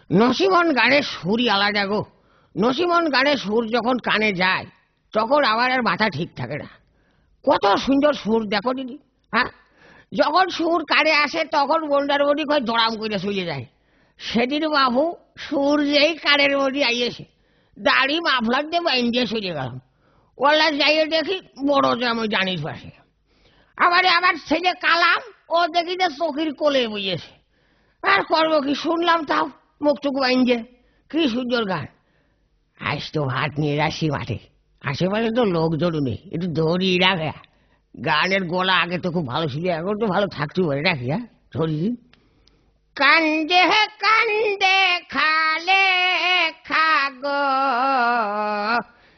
নসিমন গানের সুরই আলাদা গো। নসিমন গানের সুর যখন কানে যায় তখন আমার আর মাথা ঠিক থাকে না। কত সুন্দর সুর দেখো দিদি। হ্যাঁ, যখন সুর কানে আসে তখন বন্ডার বডি কয় দড়াম করে চলে যায়। সেদিন বাবু সুর যেই কানের মধ্যে আইয়েছে, দাড়ি মাফলার দিয়ে বাইন্দিয়ে চলে গেলাম। ওলা যাইয়ে দেখি বড় জামাই জানির পাশে। আমার ছেলে কালাম ও দেখি যে চোখের কোলে বইয়েছে। আর করবো কি, শুনলাম তাও মুখটুকু বাইন্দে। কি সুন্দর গান। আজ তো ভাত নিয়ে যাচ্ছি মাঠে, আশেপাশে তো লোকজন নেই, একটু ধরি রাখে। গানের গলা আগে তো খুব ভালো ছিল, এখন তো ভালো থাকতে পারে রাখি। হ্যাঁ, ধরি। কান্দে কান্দে খালে খাগো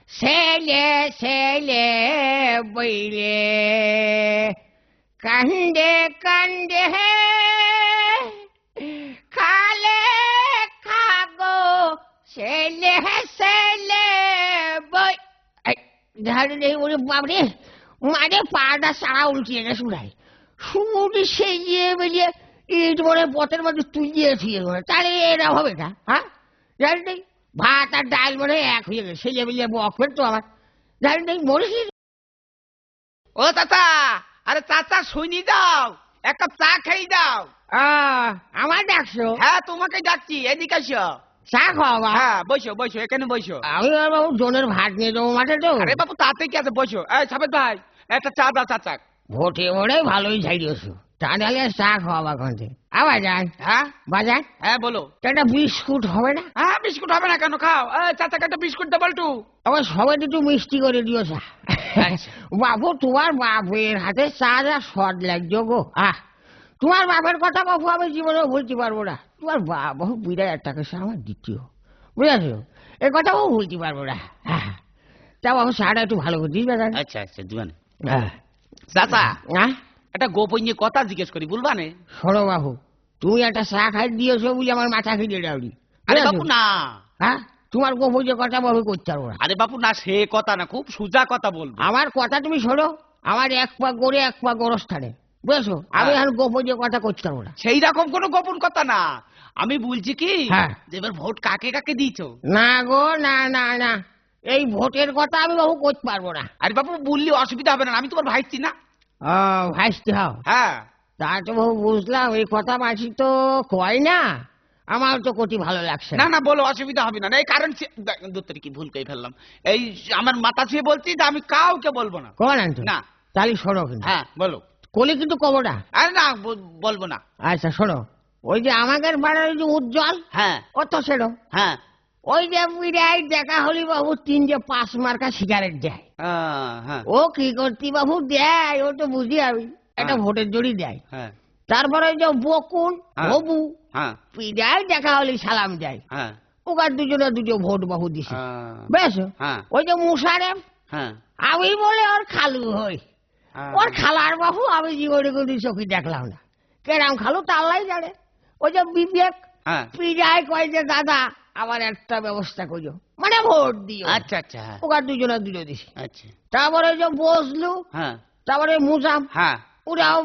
ছেলে ছেলে বইলে, কান্দে কান্দে খালে খাগো ছেলে ছেলে বই। ধারে নেই ওরে বাবরে, মানে পাটা সারা উল্টিয়ে গেছে উড়াই। সুমুটি সেজিয়ে বেরিয়ে ইট মনে পথের মধ্যে তুলিয়ে থুয়ে গেছে। তাহলে এরা হবে না? হ্যাঁ, জানি নেই ভাত আর ডাল মনে এক হয়ে গেছে। সেজে বেরিয়ে বকবেন তো আমার, জানি নেই মরেছি। ও চাচা, আরে চাচা শুনি দাও, এক কাপ চা খেয়ে দাও। আমার ডাকছো? হ্যাঁ, তোমাকে ডাকছি, এদিকে এসো। চা খাওয়া? হ্যাঁ, বসো বসো, এখানে বসো। আমি আর বাবু জনের ভাত নিয়ে যাবো মাঠে তো। আরে বাবু তাতে কি আছে, বসো। এই সাবেদ ভাই, একটা চা দাও চাচা। ভোটে ভরে ভালোই ঝাড়িয়েছো, তা নাহলে চা খাওয়া কন্টে। আবার যান। হ্যাঁ বাজার হ্যাঁ বলো। একটা বিস্কুট হবে না? হ্যাঁ, বিস্কুট হবে না কেন, খাও। চাচাকে একটা বিস্কুট দে বলটু। আবার সবাই একটু মিষ্টি করে দিও চা। বাবু তোমার বাপের হাতে চা যা স্বাদ লাগছে গো। তোমার বাপের কথা বাবু আমি জীবনেও ভুলতে পারবো না। তোমার বাবু বিরাট টাকা সে আমার দ্বিতীয়, বুঝেছো? এ কথা বাবু ভুলতে পারবো না। তা বাবু চাটা একটু ভালো করে দিস বাজার। আচ্ছা আচ্ছা দিবান। চাচা, একটা গোপনীয় কথা জিজ্ঞেস করি, বলবা নে? শোনো বাবু, তুমি একটা চা খাই দিয়েছো বলে আমার মাথা খেয়ে যাওনি। আরে বাবু না। হ্যাঁ, তোমার গোপনীয় কথা বাবু করতে পারবো না। আরে বাবু না, সে কথা না, খুব সোজা কথা বলবো। আমার কথা তুমি শোনো, আমার এক পা গড়ে এক পা গোরস্থানে, বুঝেছো? আমি এখন গোপনীয় কথা করতে পারবো না। সেই রকম কোনো গোপন কথা না, আমি বলছি কি, হ্যাঁ, যে এবার ভোট কাকে কাকে দিয়েছো? না গো, না না না, এই ভোটের কথা আমি বাবু করতে পারবো না। আরে বাবু বললে অসুবিধা হবে না, আমি তোমার ভাইছি না। ভাইস্তি হও? হ্যাঁ। তা তো বাবু বুঝলাম, এই কথা মাসি তো কয় না, আমার তো কোটি ভালো লাগছে না না বলো, অসুবিধা হবে না। এই কারণ দূর কি ভুল করে ফেললাম, এই আমার মাথা ছুঁয়ে বলছি যে আমি কাউকে বলবো না। কমান আনতো না। তাহলে শোনো কিন্তু। হ্যাঁ বলো। কোলে কিন্তু কবো না। আরে না, বলবো না। আচ্ছা শোনো, ওই যে আমাদের পাড়ার ওই যে উজ্জ্বল, হ্যাঁ অত সেরো, হ্যাঁ ওই যে বিরাই দেখা হলি বাবু 3-5 মার্কা সিগারেট দেয়। হ্যাঁ ও কি করতি বাবু দেয়, ও তো বুঝি আমি, একটা ভোটের জড়ি দেয়। হ্যাঁ তারপরে ওই যে বকুল হবু হ্যাঁ বিরাই দেখা হলি সালাম দেয়। হ্যাঁ ওকার দুজনে দুটো ভোট বাবু দিছে। বেশ, ওই যে মুশারেফ, হ্যাঁ আমি বলে ওর খালু হই। ওর খালার বাবু আমি জীবনে কোনো চোখে দেখলাম না, কেরাম খালু তাল্লাই জানে। ওই যে বিবেক পিজায় কয় যে দাদা আমার একটা ব্যবস্থা করো, মানে ভোট দিও। আচ্ছা আচ্ছা। ওকার দুজনে দুটো দিছি। আচ্ছা। তারপরে ওই যে বসলু, হ্যাঁ। তারপরে মুজাম, হ্যাঁ। ওরাও